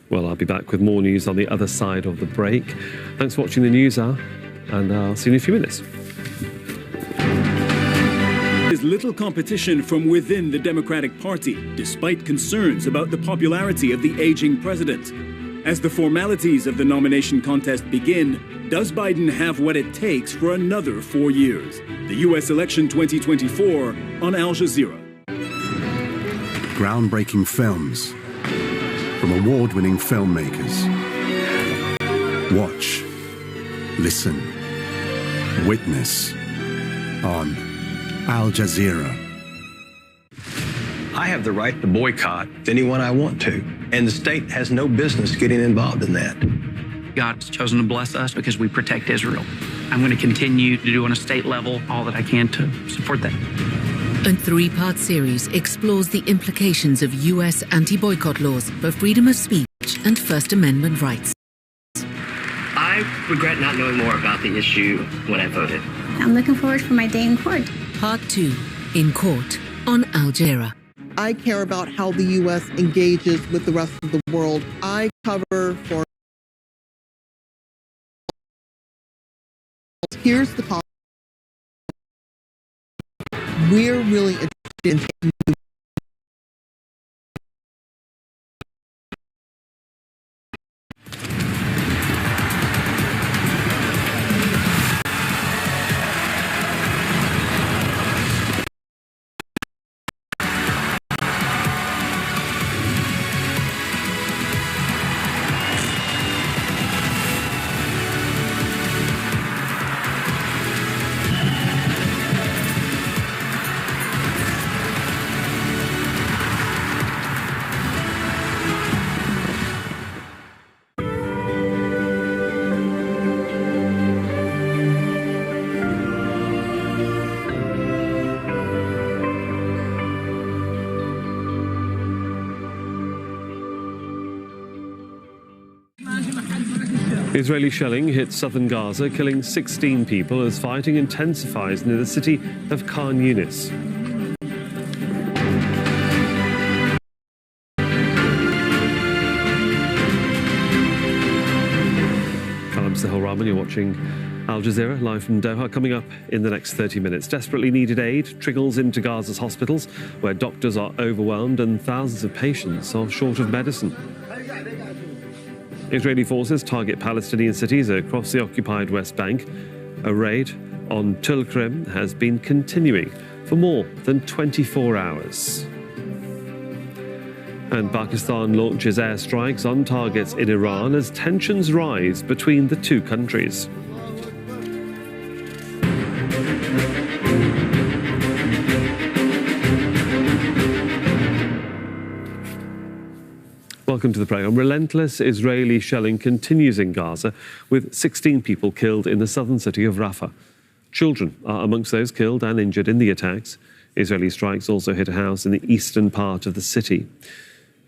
Well, I'll be back with more news on the other side of the break. Thanks for watching the News Hour, and I'll see you in a few minutes. There's little competition from within the Democratic Party, despite concerns about the popularity of the aging president. As the formalities of the nomination contest begin, does Biden have what it takes for another 4 years? The U.S. election 2024 on Al Jazeera. Groundbreaking films from award-winning filmmakers. Watch, listen, witness on Al Jazeera. I have the right to boycott anyone I want to, and the state has no business getting involved in that. God's chosen to bless us because we protect Israel. I'm going to continue to do on a state level all that I can to support that. A three-part series explores the implications of U.S. anti-boycott laws for freedom of speech and First Amendment rights. I regret not knowing more about the issue when I voted. I'm looking forward for my day in court. Part 2, In Court, on Al Jazeera. I care about how the U.S. engages with the rest of the world. I cover for... Here's the policy. We're really interested in taking Israeli shelling hit southern Gaza, killing 16 people as fighting intensifies near the city of Khan Yunis. I'm Sahil Rahman, you're watching Al Jazeera, live from Doha. Coming up in the next 30 minutes, desperately needed aid trickles into Gaza's hospitals, where doctors are overwhelmed and thousands of patients are short of medicine. Israeli forces target Palestinian cities across the occupied West Bank. A raid on Tulkrim has been continuing for more than 24 hours. And Pakistan launches airstrikes on targets in Iran as tensions rise between the two countries. Welcome to the programme. Relentless Israeli shelling continues in Gaza, with 16 people killed in the southern city of Rafah. Children are amongst those killed and injured in the attacks. Israeli strikes also hit a house in the eastern part of the city.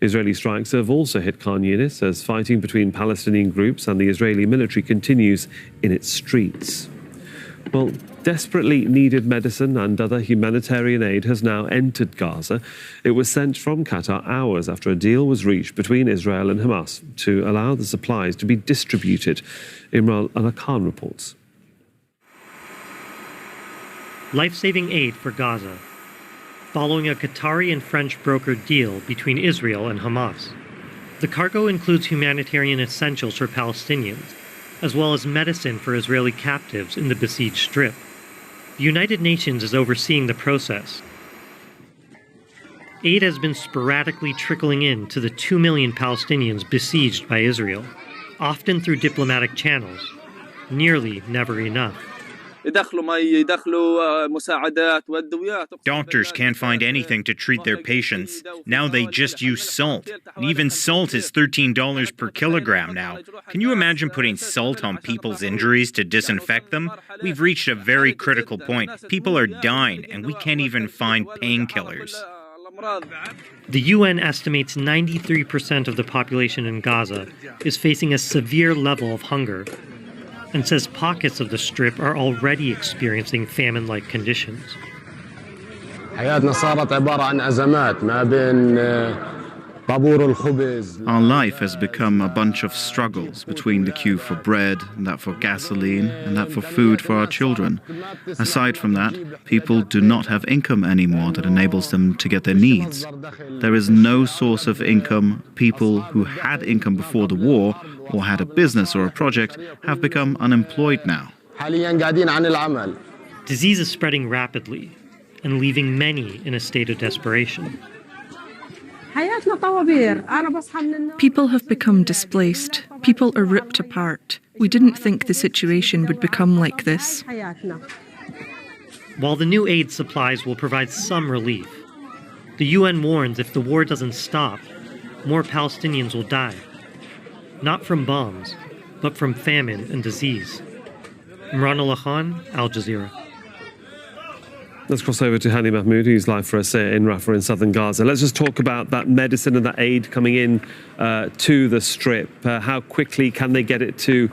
Israeli strikes have also hit Khan Yunis as fighting between Palestinian groups and the Israeli military continues in its streets. Well, desperately needed medicine and other humanitarian aid has now entered Gaza. It was sent from Qatar hours after a deal was reached between Israel and Hamas to allow the supplies to be distributed. Imran Al-Khan reports. Life-saving aid for Gaza, following a Qatari and French brokered deal between Israel and Hamas. The cargo includes humanitarian essentials for Palestinians, as well as medicine for Israeli captives in the besieged Strip. The United Nations is overseeing the process. Aid has been sporadically trickling in to the 2 million Palestinians besieged by Israel, often through diplomatic channels, nearly never enough. Doctors can't find anything to treat their patients. Now they just use salt. And even salt is $13 per kilogram now. Can you imagine putting salt on people's injuries to disinfect them? We've reached a very critical point. People are dying, and we can't even find painkillers. The UN estimates 93% of the population in Gaza is facing a severe level of hunger, and says pockets of the Strip are already experiencing famine-like conditions. Our life has become a bunch of struggles between the queue for bread, and that for gasoline, and that for food for our children. Aside from that, people do not have income anymore that enables them to get their needs. There is no source of income. People who had income before the war, or had a business or a project, have become unemployed now. Disease is spreading rapidly and leaving many in a state of desperation. People have become displaced. People are ripped apart. We didn't think the situation would become like this. While the new aid supplies will provide some relief, the UN warns if the war doesn't stop, more Palestinians will die. Not from bombs, but from famine and disease. Imran Allah Khan, Al Jazeera. Let's cross over to Hani Mahmoud, who's live for us in Rafah in southern Gaza. Let's just talk about that medicine and that aid coming in to the Strip. How quickly can they get it to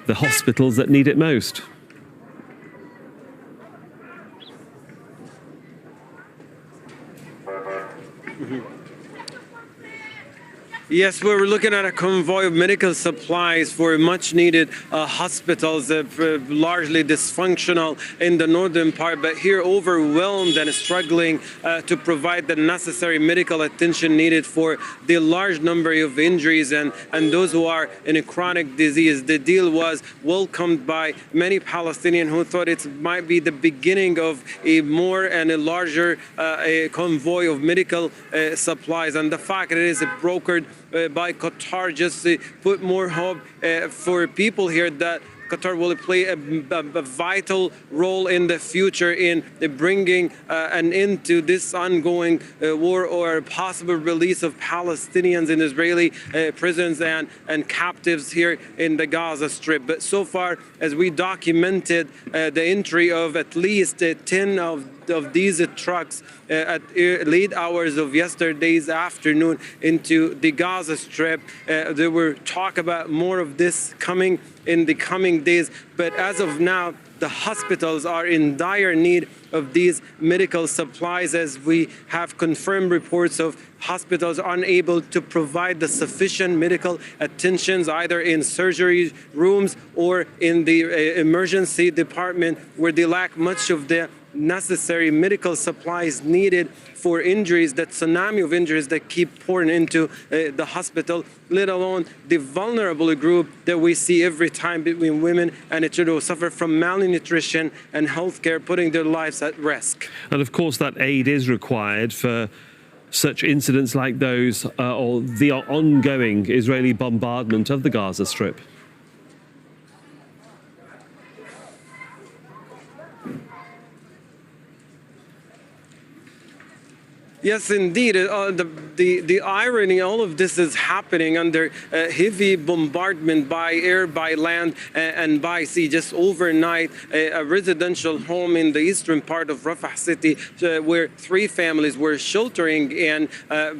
the hospitals that need it most? Yes, we're looking at a convoy of medical supplies for much-needed hospitals, largely dysfunctional in the northern part, but here overwhelmed and struggling to provide the necessary medical attention needed for the large number of injuries and those who are in a chronic disease. The deal was welcomed by many Palestinians who thought it might be the beginning of a more and a larger convoy of medical supplies, and the fact that it is brokered by Qatar just put more hope for people here that Qatar will play a vital role in the future in bringing an end to this ongoing war or possible release of Palestinians in Israeli prisons and captives here in the Gaza Strip. But so far, as we documented the entry of at least 10 of these trucks at late hours of yesterday's afternoon into the Gaza Strip. There were talk about more of this coming in the coming days, but as of now, the hospitals are in dire need of these medical supplies, as we have confirmed reports of hospitals unable to provide the sufficient medical attentions either in surgery rooms or in the emergency department, where they lack much of the necessary medical supplies needed for injuries, that tsunami of injuries that keep pouring into the hospital, let alone the vulnerable group that we see every time between women and children who suffer from malnutrition and healthcare, putting their lives at risk. And of course, that aid is required for such incidents like those or the ongoing Israeli bombardment of the Gaza Strip. Yes, indeed. The irony, all of this is happening under heavy bombardment by air, by land, and by sea. Just overnight, a residential home in the eastern part of Rafah city, where 3 families were sheltering and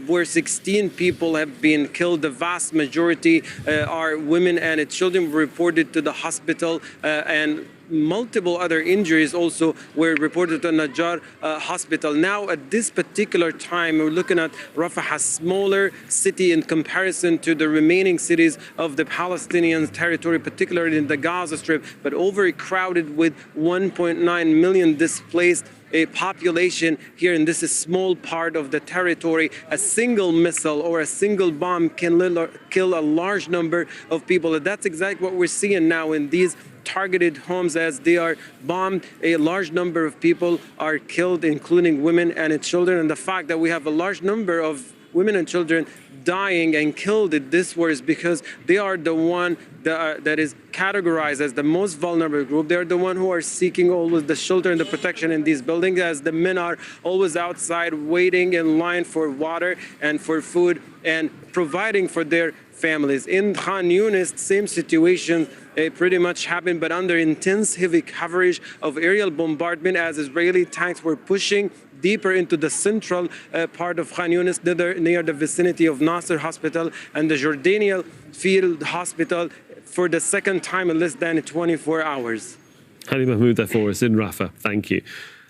where 16 people have been killed. The vast majority are women and children, were reported to the hospital, and multiple other injuries also were reported to Najjar hospital. Now, at this particular time, we're looking at Rafah, a smaller city in comparison to the remaining cities of the Palestinian territory, particularly in the Gaza Strip, but overcrowded with 1.9 million displaced a population here in this small part of the territory. A single missile or a single bomb can kill a large number of people. And that's exactly what we're seeing now in these targeted homes. As they are bombed, a large number of people are killed, including women and children. And the fact that we have a large number of women and children dying and killed in this war is because they are the one that is categorized as the most vulnerable group. They're the one who are seeking always the shelter and the protection in these buildings, as the men are always outside waiting in line for water and for food and providing for their families. In Khan Yunis, same situation pretty much happened, but under intense heavy coverage of aerial bombardment, as Israeli tanks were pushing deeper into the central part of Khan Yunis, near the vicinity of Nasser Hospital and the Jordanian Field Hospital, for the second time in less than 24 hours. Hani Mahmoud there for us in Rafah. Thank you.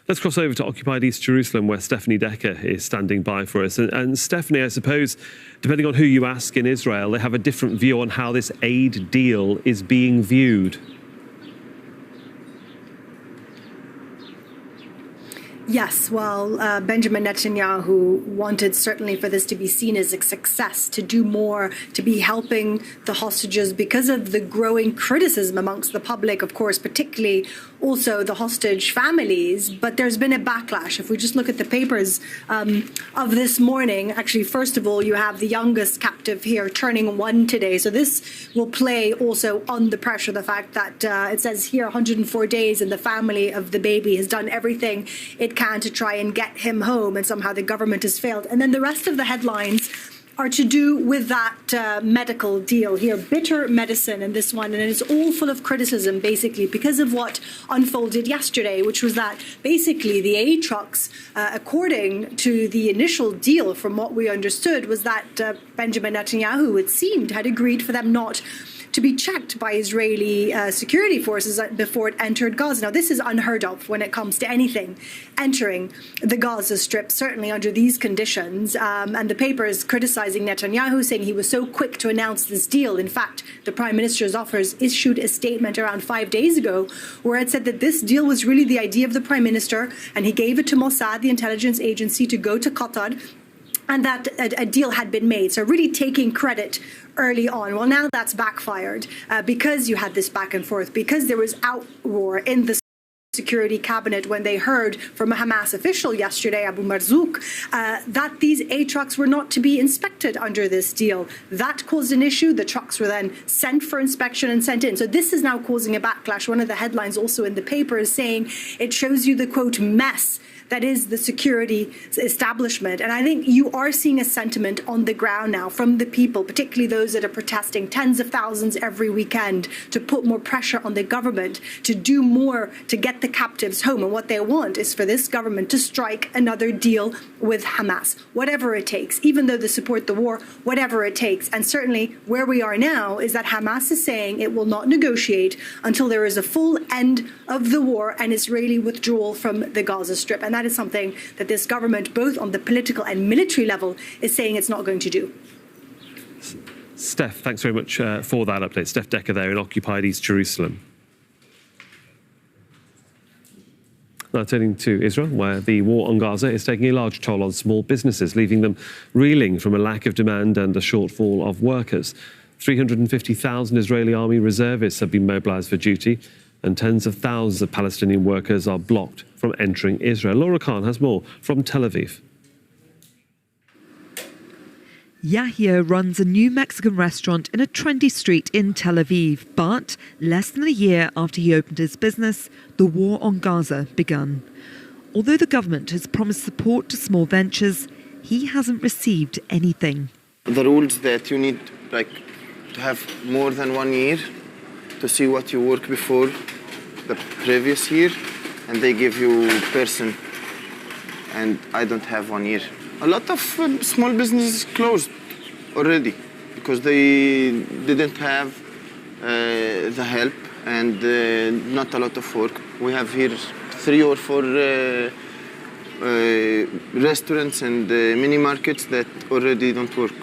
Let's cross over to occupied East Jerusalem, where Stephanie Decker is standing by for us. And Stephanie, I suppose, depending on who you ask in Israel, they have a different view on how this aid deal is being viewed. Yes, well, Benjamin Netanyahu wanted certainly for this to be seen as a success, to do more, to be helping the hostages because of the growing criticism amongst the public, of course, particularly also the hostage families. But there's been a backlash. If we just look at the papers of this morning, actually, first of all, you have the youngest captive here turning 1 today. So this will play also on the pressure, the fact that it says here 104 days and the family of the baby has done everything it can to try and get him home, and somehow the government has failed. And then the rest of the headlines are to do with that medical deal here, bitter medicine in this one, and it's all full of criticism basically because of what unfolded yesterday, which was that basically the aid trucks, according to the initial deal from what we understood, was that Benjamin Netanyahu, it seemed, had agreed for them not to be checked by Israeli security forces before it entered Gaza. Now, this is unheard of when it comes to anything entering the Gaza Strip, certainly under these conditions. And the paper is criticizing Netanyahu, saying he was so quick to announce this deal. In fact, the Prime Minister's office issued a statement around 5 days ago where it said that this deal was really the idea of the Prime Minister, and he gave it to Mossad, the intelligence agency, to go to Qatar, and that a deal had been made. So really taking credit early on. Well, now that's backfired because you had this back and forth, because there was outroar in the security cabinet when they heard from a Hamas official yesterday, Abu Marzouk, that these aid trucks were not to be inspected under this deal. That caused an issue. The trucks were then sent for inspection and sent in. So this is now causing a backlash. One of the headlines also in the paper is saying it shows you the, quote, mess that is the security establishment. And I think you are seeing a sentiment on the ground now from the people, particularly those that are protesting, tens of thousands every weekend, to put more pressure on the government to do more to get the captives home. And what they want is for this government to strike another deal with Hamas, whatever it takes, even though they support the war, whatever it takes. And certainly where we are now is that Hamas is saying it will not negotiate until there is a full end of the war and Israeli withdrawal from the Gaza Strip. And that is something that this government, both on the political and military level, is saying it's not going to do. Steph, thanks very much for that update. Steph Decker there in occupied East Jerusalem. Now turning to Israel, where the war on Gaza is taking a large toll on small businesses, leaving them reeling from a lack of demand and a shortfall of workers. 350,000 Israeli army reservists have been mobilized for duty, and tens of thousands of Palestinian workers are blocked from entering Israel. Laura Khan has more from Tel Aviv. Yahya runs a new Mexican restaurant in a trendy street in Tel Aviv. But less than a year after he opened his business, the war on Gaza began. Although the government has promised support to small ventures, he hasn't received anything. The rules that you need to have more than 1 year to see what you work before the previous year, and they give you person, and I don't have 1 year. A lot of small businesses closed already because they didn't have the help and not a lot of work. We have here 3 or 4 restaurants and mini markets that already don't work.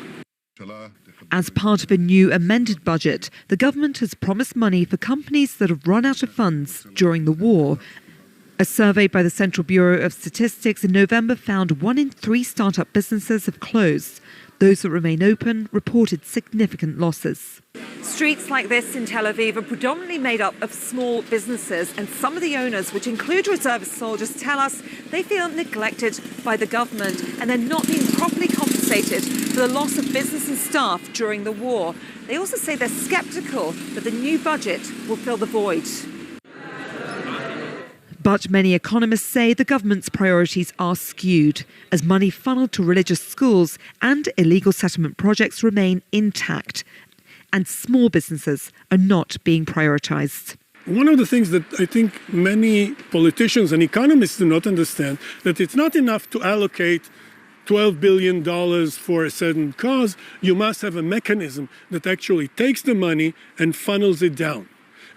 As part of a new amended budget, the government has promised money for companies that have run out of funds during the war. A survey by the Central Bureau of Statistics in November found 1 in 3 startup businesses have closed. Those that remain open reported significant losses. Streets like this in Tel Aviv are predominantly made up of small businesses, and some of the owners, which include reservist soldiers, tell us they feel neglected by the government and they're not being properly compensated for the loss of business and staff during the war. They also say they're sceptical that the new budget will fill the void. But many economists say the government's priorities are skewed, as money funneled to religious schools and illegal settlement projects remain intact, and small businesses are not being prioritised. One of the things that I think many politicians and economists do not understand, that it's not enough to allocate $12 billion for a certain cause. You must have a mechanism that actually takes the money and funnels it down,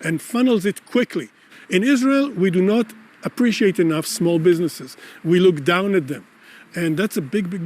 and funnels it quickly. In Israel, we do not appreciate enough small businesses. We look down at them. And that's a big